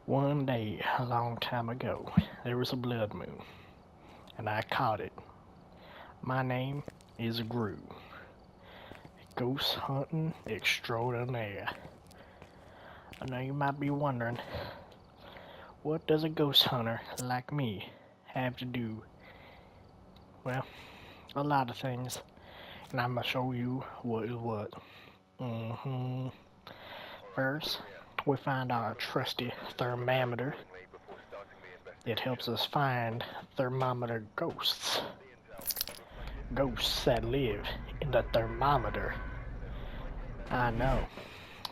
One day, a long time ago, there was a blood moon, and I caught it. My name is Gru, ghost hunting extraordinaire. I know you might be wondering, what does a ghost hunter like me have to do? Well, a lot of things, and I'm gonna show you what is what. First, we find our trusty thermometer. It helps us find thermometer ghosts. Ghosts that live in the thermometer. I know,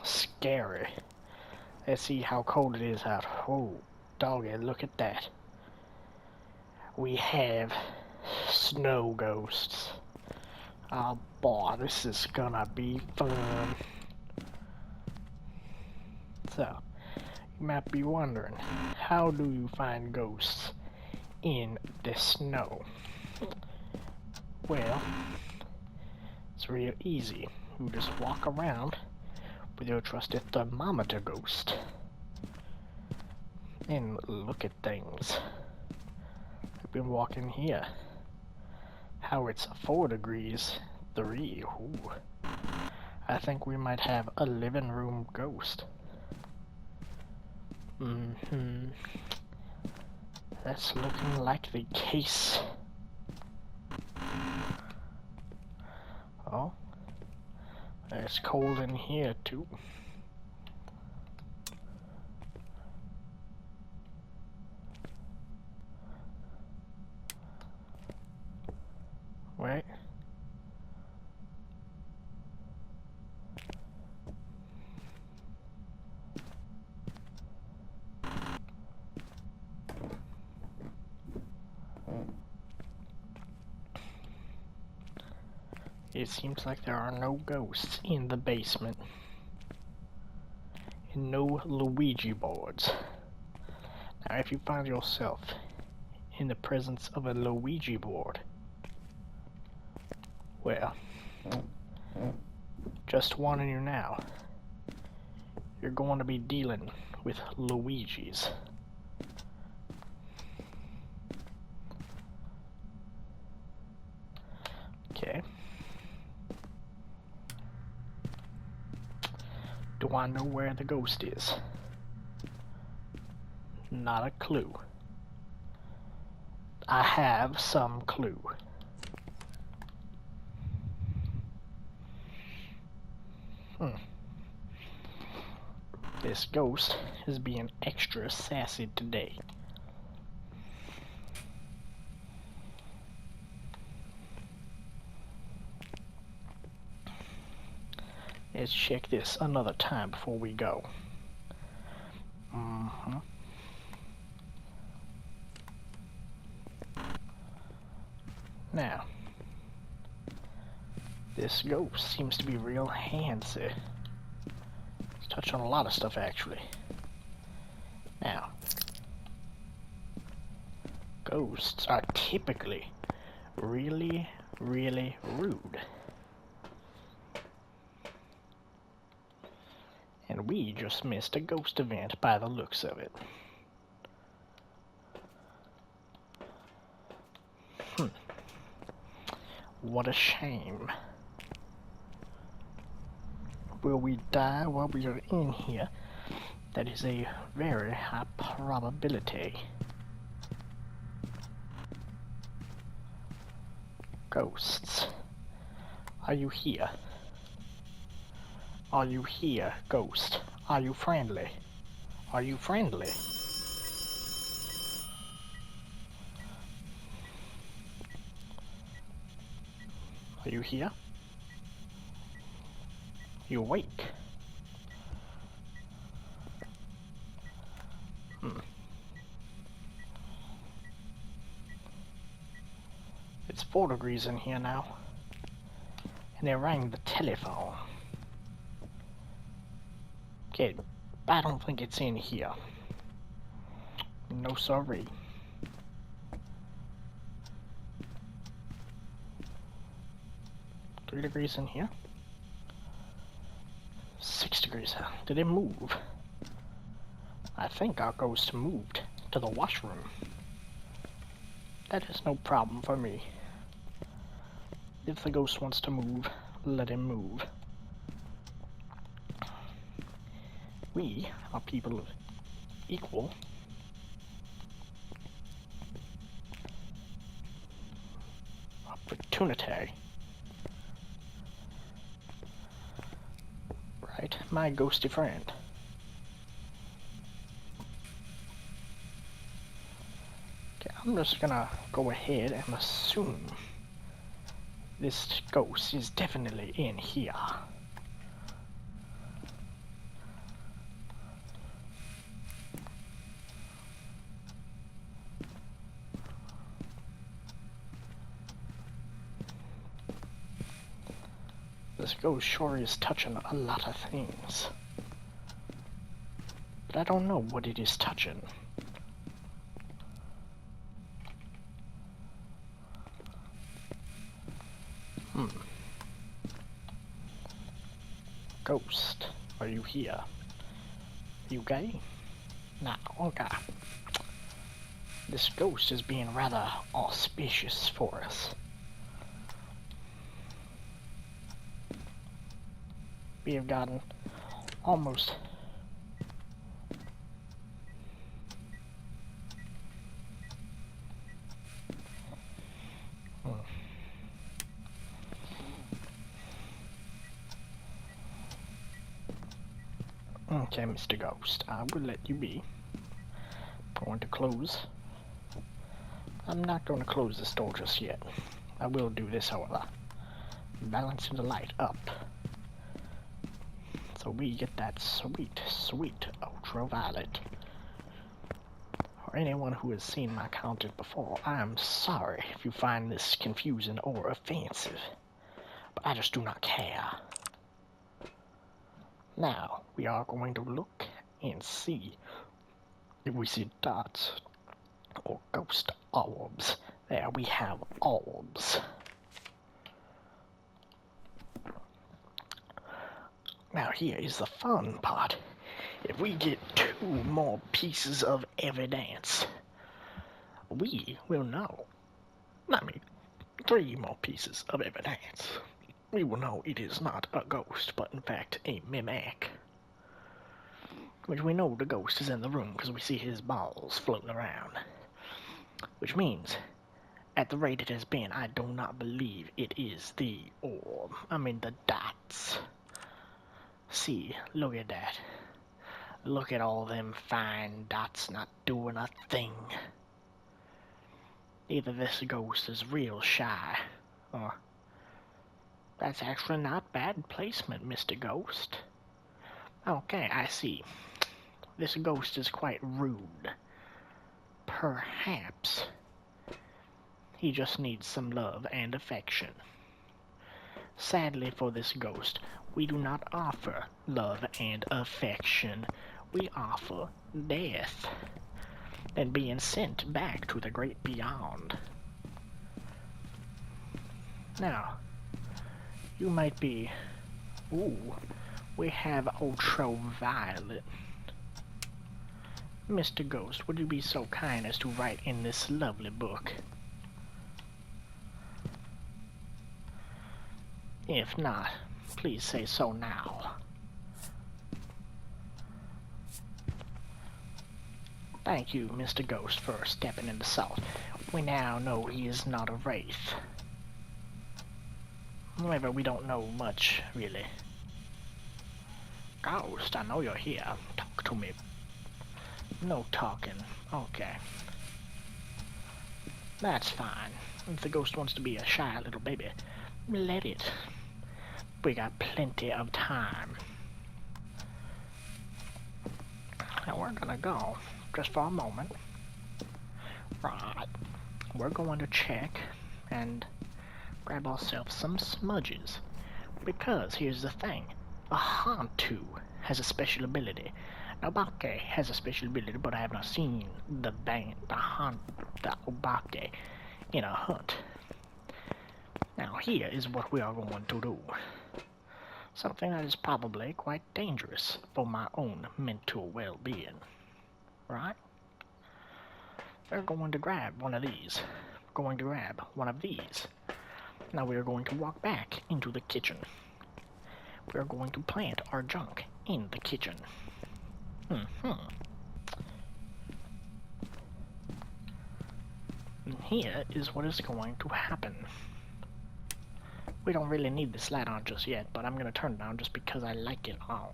scary. Let's see how cold it is out. Oh, doggy, look at that. We have snow ghosts. Oh boy, this is gonna be fun. So, you might be wondering, how do you find ghosts in the snow? Well, it's real easy. You just walk around with your trusted thermometer ghost and look at things. I've been walking here. How it's 4 degrees 3. Ooh. I think we might have a living room ghost. That's looking like the case. Oh, it's cold in here too. Wait. It seems like there are no ghosts in the basement. And no Luigi boards. Now if you find yourself in the presence of a Luigi board, well, just warning you now, you're going to be dealing with Luigis. Okay. Do I know where the ghost is? Not a clue. I have some clue. This ghost is being extra sassy today. Let's check this another time before we go. Now, this ghost seems to be real handsy. It's touched on a lot of stuff actually. Now, ghosts are typically really, really rude. And we just missed a ghost event by the looks of it. What a shame. Will we die while we are in here? That is a very high probability. Ghosts. Are you here? Are you here, ghost? Are you friendly? Are you friendly? Are you here? You awake? It's 4 degrees in here now. And they rang the telephone. Okay, I don't think it's in here. No sorry. $3 degrees in here. 6 degrees. Did it move? I think our ghost moved to the washroom. That is no problem for me. If the ghost wants to move, let him move. We are people of equal opportunity. Right, my ghosty friend. Okay, I'm just gonna go ahead and assume this ghost is definitely in here. This ghost sure is touching a lot of things. But I don't know what it is touching. Ghost, are you here? You gay? Nah, okay. This ghost is being rather auspicious for us. We have gotten almost Okay, Mr. Ghost, I will let you be. I'm going to close. I'm not going to close this door just yet. I will do this, however. Balancing the light up. So we get that sweet, sweet ultraviolet. For anyone who has seen my content before, I am sorry if you find this confusing or offensive. But I just do not care. Now, we are going to look and see if we see dots or ghost orbs. There we have orbs. Now here is the fun part. If we get 2 more pieces of evidence, we will know. I mean, 3 more pieces of evidence. We will know it is not a ghost, but in fact a mimic. Which we know the ghost is in the room because we see his balls floating around. Which means, at the rate it has been, I do not believe it is the orb. I mean the dots. See, look at that. Look at all them fine dots not doing a thing. Either this ghost is real shy, or that's actually not bad placement, Mr. Ghost. Okay, I see. This ghost is quite rude. Perhaps he just needs some love and affection. Sadly for this ghost, we do not offer love and affection. We offer death and being sent back to the great beyond. Now, you might be... Ooh, we have ultraviolet. Mr. Ghost, would you be so kind as to write in this lovely book? If not, please say so now. Thank you, Mr. Ghost, for stepping in the salt. We now know he is not a wraith. However, we don't know much, really. Ghost, I know you're here. Talk to me. No talking. Okay. That's fine. If the ghost wants to be a shy little baby, let it. We got plenty of time. Now we're gonna go, just for a moment. Right. We're going to check and grab ourselves some smudges. Because here's the thing. A Hantu has a special ability. Now, Obake has a special ability, but I have not seen the Obake in a hunt. Now, here is what we are going to do. Something that is probably quite dangerous for my own mental well-being. right? We're going to grab one of these. We're going to grab one of these. Now we are going to walk back into the kitchen. We are going to plant our junk in the kitchen. And here is what is going to happen. We don't really need this light on just yet, but I'm going to turn it on just because I like it on.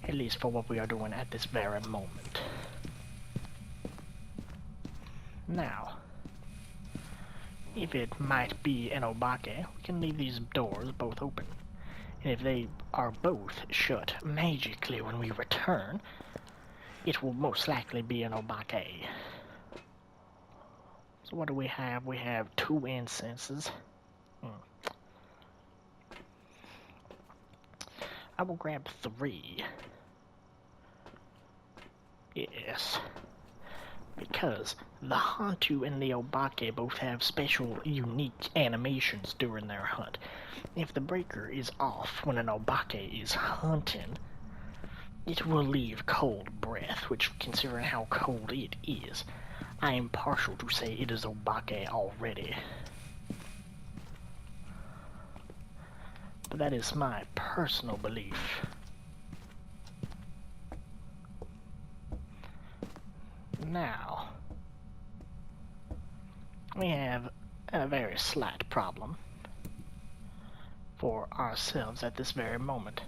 At least for what we are doing at this very moment. Now, if it might be an Obake, we can leave these doors both open. And if they are both shut magically when we return, it will most likely be an Obake. So what do we have? We have 2 incenses. I will grab 3. Yes. Because the Hantu and the Obake both have special, unique animations during their hunt. If the breaker is off when an Obake is hunting, it will leave cold breath, which, considering how cold it is, I am partial to say it is Obake already. But that is my personal belief. Now, we have a very slight problem for ourselves at this very moment.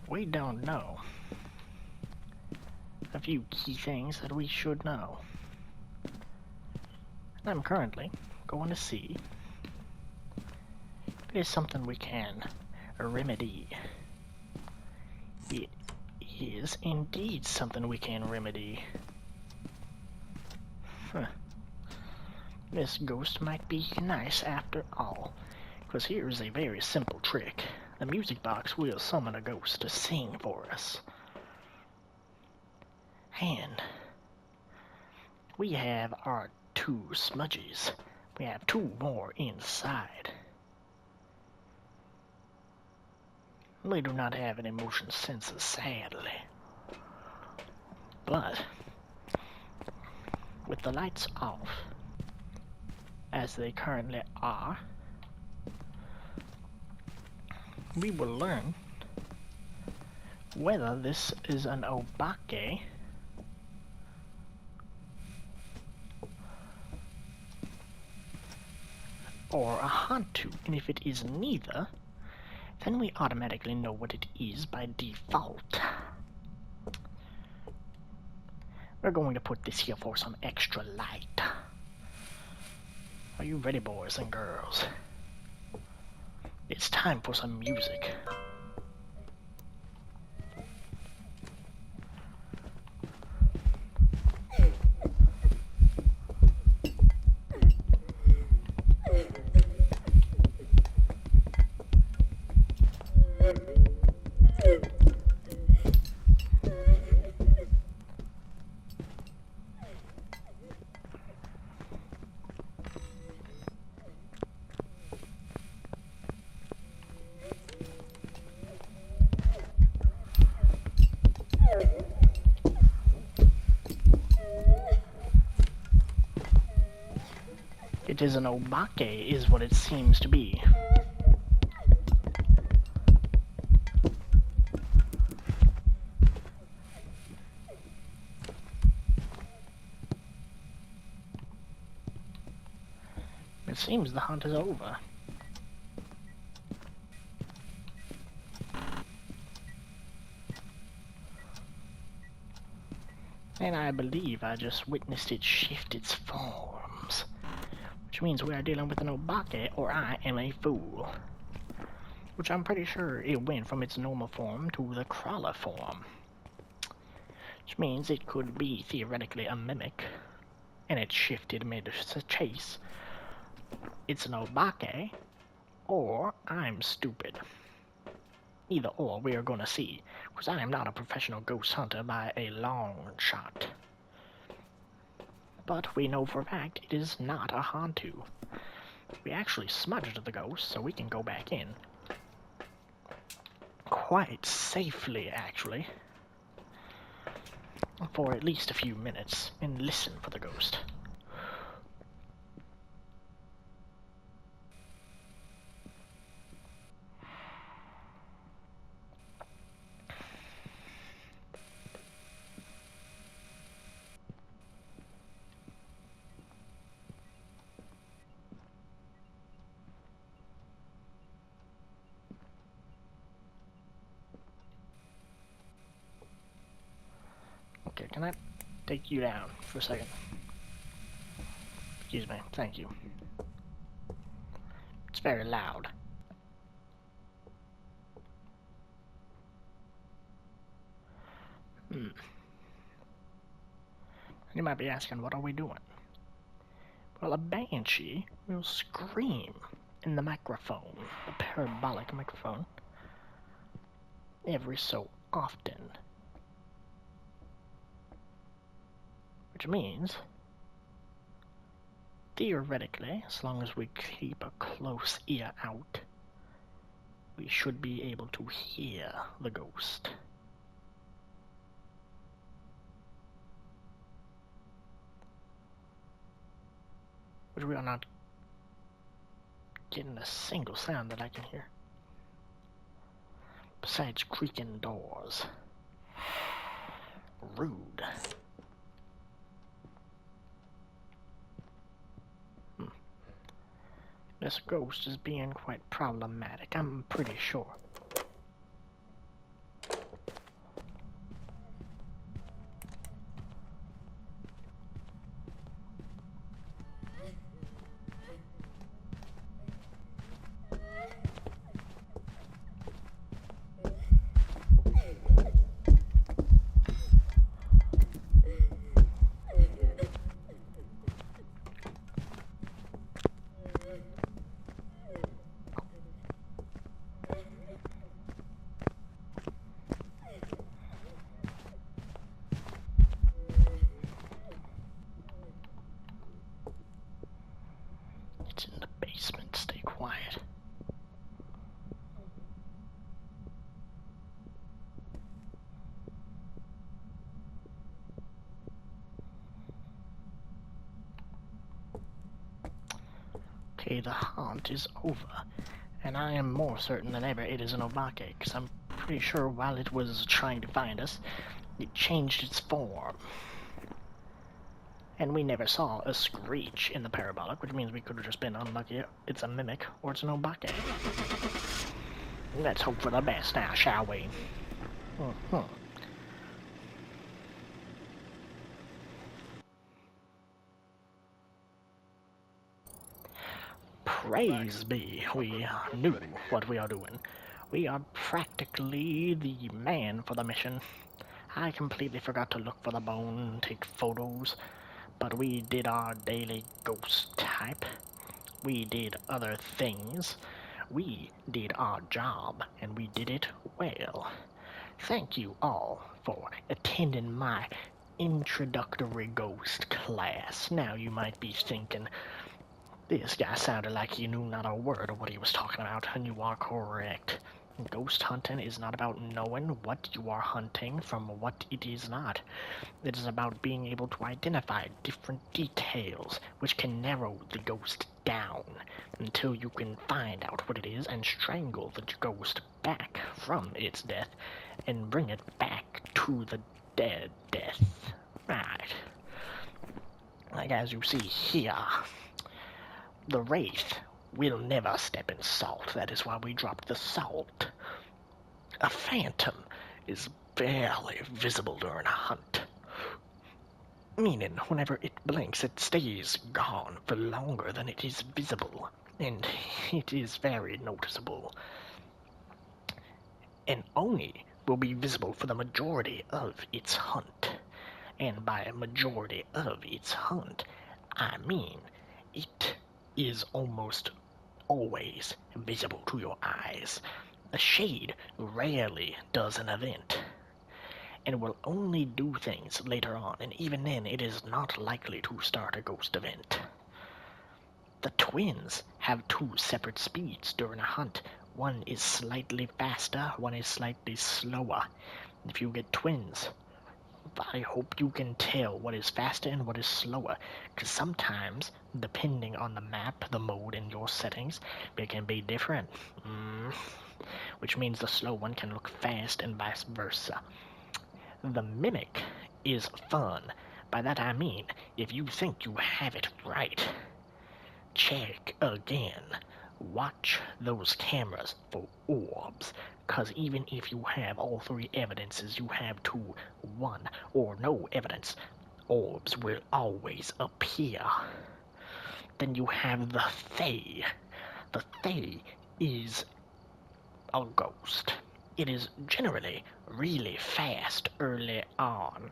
We don't know a few key things that we should know. I'm currently going to see if it is something we can remedy. It is indeed something we can remedy. This ghost might be nice after all, because here is a very simple trick. The music box will summon a ghost to sing for us. And we have our 2 smudges. We have 2 more inside. They do not have an emotion sensor, sadly. But with the lights off, as they currently are, we will learn whether this is an Obake or a Hantu, and if it is neither, then we automatically know what it is by default. We're going to put this here for some extra light. Are you ready, boys and girls? It's time for some music. It is an Obake, is what it seems to be. It seems the hunt is over. And I believe I just witnessed it shift its forms. Which means we are dealing with an Obake, or I am a fool. Which I'm pretty sure it went from its normal form to the crawler form. Which means it could be theoretically a mimic. And it shifted mid-chase. It's an Obake, or I'm stupid. Either or we are gonna see, because I am not a professional ghost hunter by a long shot. But we know for a fact it is not a Hantu. We actually smudged the ghost, so we can go back in. quite safely, actually, for at least a few minutes and listen for the ghost. Okay, can I take you down for a second? Excuse me, thank you. It's very loud. You might be asking, what are we doing? Well, a banshee will scream in the microphone, the parabolic microphone, every so often. Which means, theoretically, as long as we keep a close ear out, we should be able to hear the ghost. But we are not getting a single sound that I can hear. Besides creaking doors. Rude. This ghost is being quite problematic, I'm pretty sure. It's in the basement, stay quiet. Okay, the haunt is over, and I am more certain than ever it is an Obake, because I'm pretty sure while it was trying to find us, it changed its form. And we never saw a screech in the parabolic, which means we could have just been unlucky. It's a mimic, or it's an Obake. Let's hope for the best now, shall we? Praise be, we knew what we are doing. We are practically the man for the mission. I completely forgot to look for the bone and take photos, but we did our daily ghost type. We did other things. We did our job, and we did it well. Thank you all for attending my introductory ghost class. Now you might be thinking, this guy sounded like he knew not a word of what he was talking about, and you are correct. Ghost hunting is not about knowing what you are hunting from what it is not. It is about being able to identify different details, which can narrow the ghost down until you can find out what it is and strangle the ghost back from its death and bring it back to the dead death. Right. Like as you see here, the wraith will never step in salt. That is why we dropped the salt. A phantom is barely visible during a hunt. Meaning, whenever it blinks, it stays gone for longer than it is visible. And it is very noticeable. And Oni will be visible for the majority of its hunt. And by majority of its hunt, I mean it is almost always visible to your eyes. A shade rarely does an event, and will only do things later on, and even then it is not likely to start a ghost event. The twins have two separate speeds during a hunt, One is slightly faster, one is slightly slower. If you get twins, I hope you can tell what is faster and what is slower, because sometimes, depending on the map, the mode, and your settings, they can be different. Which means the slow one can look fast and vice versa. The mimic is fun. By that I mean, if you think you have it right, check again. Watch those cameras for orbs, cause even if you have all three evidences, you have 2, 1, or no evidence, orbs will always appear. Then you have the Fae. The Fae is a ghost. It is generally really fast early on,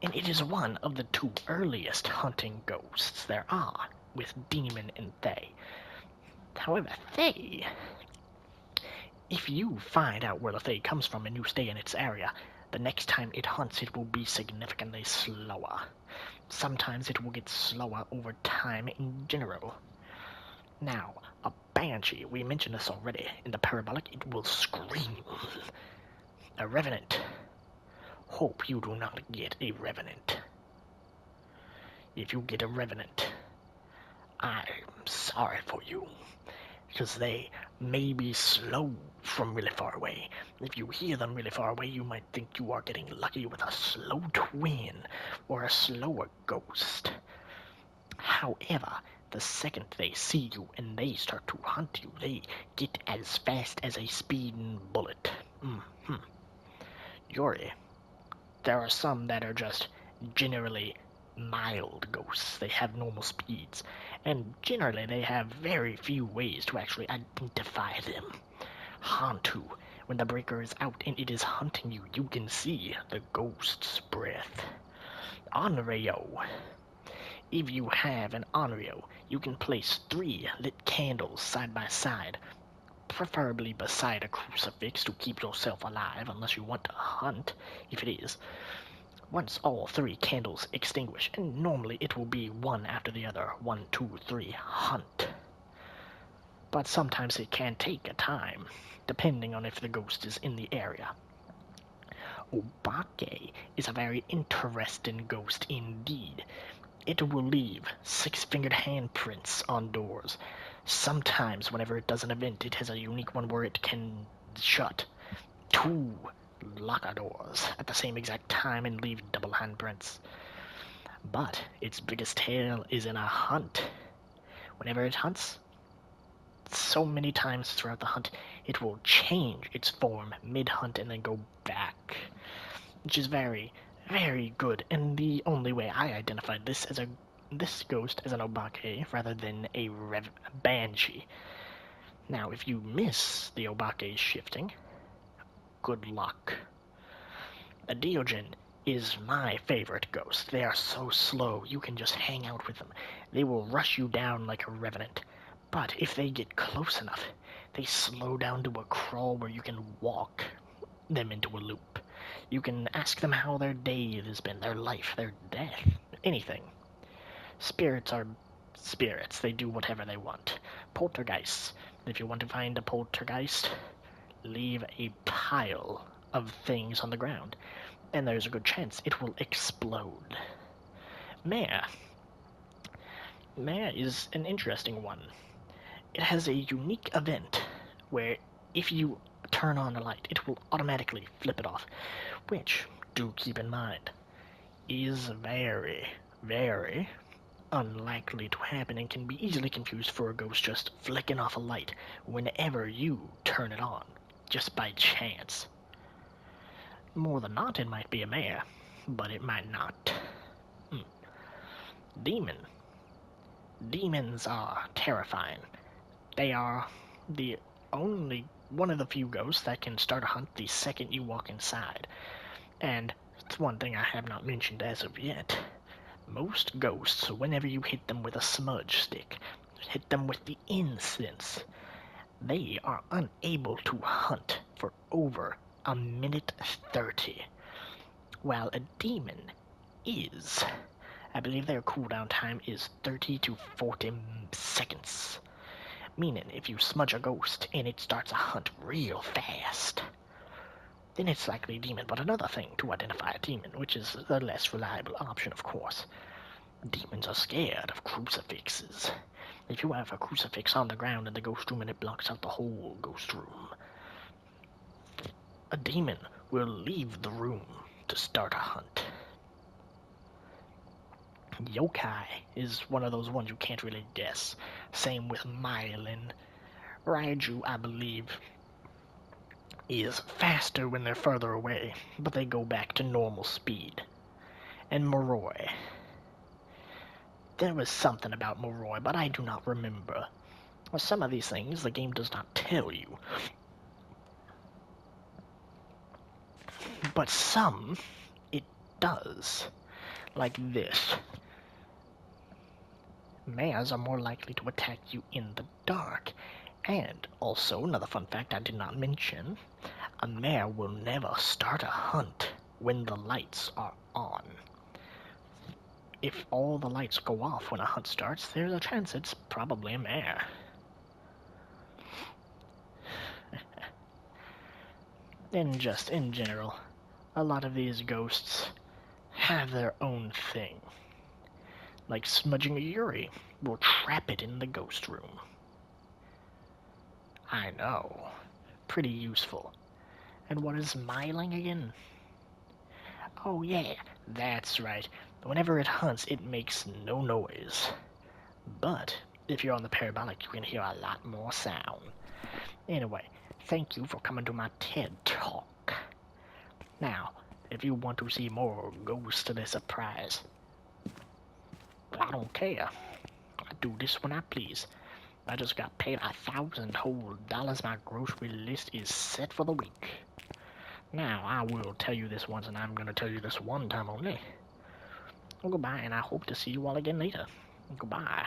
and it is one of the 2 earliest hunting ghosts there are, with Demon and Fae. However, Fae, if you find out where the Fae comes from and you stay in its area, the next time it hunts it will be significantly slower. Sometimes it will get slower over time in general. Now, a Banshee, we mentioned this already, in the Parabolic it will scream. A Revenant, hope you do not get a Revenant. If you get a Revenant, I'm sorry for you, because they may be slow from really far away. If you hear them really far away, you might think you are getting lucky with a slow twin or a slower ghost. However, the second they see you and they start to hunt you, they get as fast as a speeding bullet. Yuri, there are some that are just generally mild ghosts. They have normal speeds, and generally they have very few ways to actually identify them. Hantu, when the breaker is out and it is hunting you, you can see the ghost's breath. Onryo, if you have an Onryo, you can place 3 lit candles side by side, preferably beside a crucifix to keep yourself alive unless you want to hunt, if it is. Once all 3 candles extinguish, and normally it will be one after the other, 1, 2, 3, hunt. But sometimes it can take a time, depending on if the ghost is in the area. Obake is a very interesting ghost indeed. It will leave 6-fingered handprints on doors. Sometimes whenever it does an event, it has a unique one where it can shut 2 locker doors at the same exact time and leave double handprints. But its biggest tail is in a hunt. Whenever it hunts, so many times throughout the hunt, it will change its form mid-hunt and then go back, which is very, very good, and the only way I identified this ghost as an Obake rather than a Banshee. Now, if you miss the Obake shifting, good luck. A Diogen is my favorite ghost. They are so slow, you can just hang out with them. They will rush you down like a Revenant, but if they get close enough, they slow down to a crawl where you can walk them into a loop. You can ask them how their day has been, their life, their death, anything. Spirits are spirits. They do whatever they want. Poltergeists. If you want to find a poltergeist, leave a pile of things on the ground, and there's a good chance it will explode. Mare. Mare is an interesting one. It has a unique event where if you turn on a light, it will automatically flip it off, which, do keep in mind, is very, very unlikely to happen and can be easily confused for a ghost just flicking off a light whenever you turn it on, just by chance. More than not, it might be a mare, but it might not. Demon. Demons are terrifying. They are the only one of the few ghosts that can start a hunt the second you walk inside. And it's one thing I have not mentioned as of yet. Most ghosts, whenever you hit them with a smudge stick, hit them with the incense, they are unable to hunt for over a minute 30. While a demon is, I believe their cooldown time is 30 to 40 seconds. Meaning, if you smudge a ghost and it starts a hunt real fast, then it's likely a demon. But another thing to identify a demon, which is the less reliable option, of course. Demons are scared of crucifixes. If you have a crucifix on the ground in the ghost room and it blocks out the whole ghost room, a demon will leave the room to start a hunt. Yokai is one of those ones you can't really guess. Same with Myelin. Raiju, I believe, is faster when they're further away, but they go back to normal speed. And Moroi. There was something about Moroi, but I do not remember. Some of these things the game does not tell you. But some, it does. Like this. Mares are more likely to attack you in the dark. And also, another fun fact I did not mention, a mare will never start a hunt when the lights are on. If all the lights go off when a hunt starts, there's a chance it's probably a mare. And just in general, a lot of these ghosts have their own thing. Like smudging a Yuri will trap it in the ghost room. I know. Pretty useful. And what is smiling again? Oh yeah, that's right. Whenever it hunts, it makes no noise. But if you're on the parabolic, you can hear a lot more sound. Anyway, thank you for coming to my TED Talk. Now, if you want to see more ghostly surprise, I don't care. I do this when I please. I just got paid $1,000 whole dollars. My grocery list is set for the week. Now, I will tell you this once, and I'm going to tell you this one time only. Well, goodbye, and I hope to see you all again later. Goodbye.